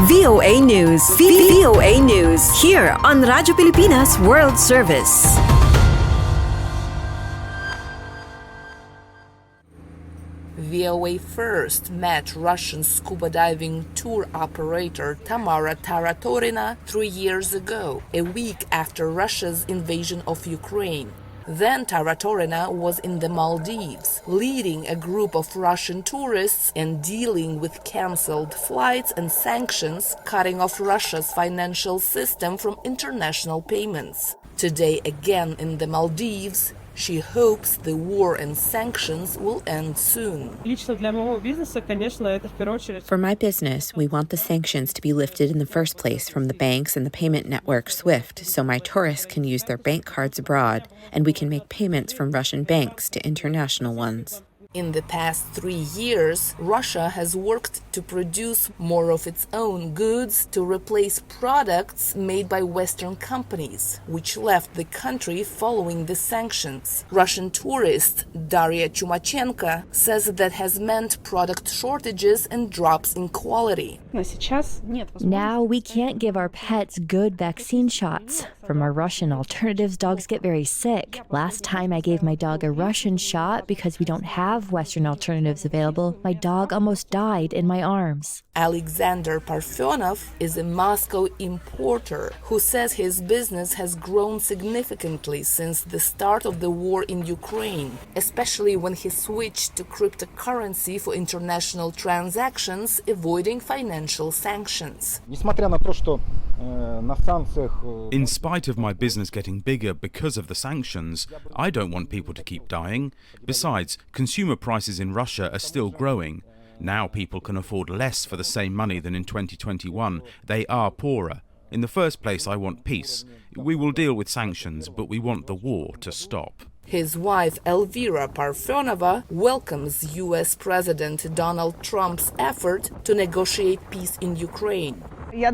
VOA News. VOA News. Here on Radyo Pilipinas World Service. VOA first met Russian scuba diving tour operator Tamara Taratorina 3 years ago, a week after Russia's invasion of Ukraine. Then Taratorina was in the Maldives, leading a group of Russian tourists and dealing with cancelled flights and sanctions, cutting off Russia's financial system from international payments. Today, again in the Maldives, she hopes the war and sanctions will end soon. For my business, we want the sanctions to be lifted in the first place from the banks and the payment network SWIFT so my tourists can use their bank cards abroad and we can make payments from Russian banks to international ones. In the past 3 years, Russia has worked to produce more of its own goods to replace products made by Western companies, which left the country following the sanctions. Russian tourist Daria Chumachenko says that has meant product shortages and drops in quality. Now we can't give our pets good vaccine shots. From our Russian alternatives, dogs get very sick. Last time I gave my dog a Russian shot because we don't have Western alternatives available. My dog almost died in my arms. Alexander Parfenov is a Moscow importer who says his business has grown significantly since the start of the war in Ukraine, especially when he switched to cryptocurrency for international transactions, avoiding financial sanctions. In spite of my business getting bigger because of the sanctions, I don't want people to keep dying. Besides, consumer prices in Russia are still growing. Now people can afford less for the same money than in 2021. They are poorer. In the first place, I want peace. We will deal with sanctions, but we want the war to stop. His wife Elvira Parfenova welcomes U.S. President Donald Trump's effort to negotiate peace in Ukraine. I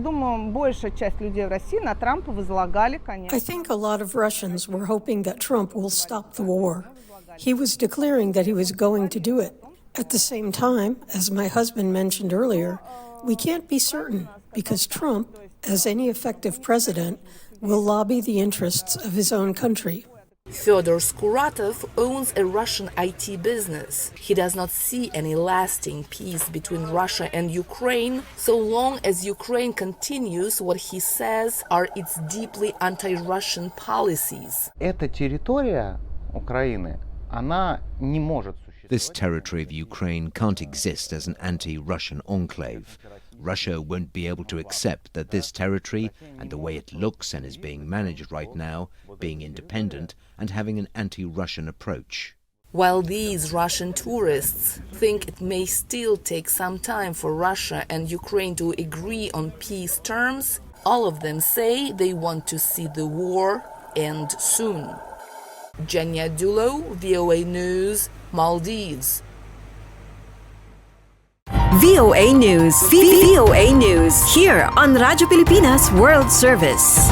think a lot of Russians were hoping that Trump will stop the war. He was declaring that he was going to do it. At the same time, as my husband mentioned earlier, we can't be certain because Trump, as any effective president, will lobby the interests of his own country. Fyodor Skuratov owns a Russian IT business. He does not see any lasting peace between Russia and Ukraine so long as Ukraine continues what he says are its deeply anti-Russian policies. This territory of Ukraine can't exist as an anti-Russian enclave. Russia won't be able to accept that this territory, and the way it looks and is being managed right now, being independent and having an anti-Russian approach. While these Russian tourists think it may still take some time for Russia and Ukraine to agree on peace terms, all of them say they want to see the war end soon. Genia Dulot, VOA News, Maldives. VOA News. VOA News here on Radyo Pilipinas World Service.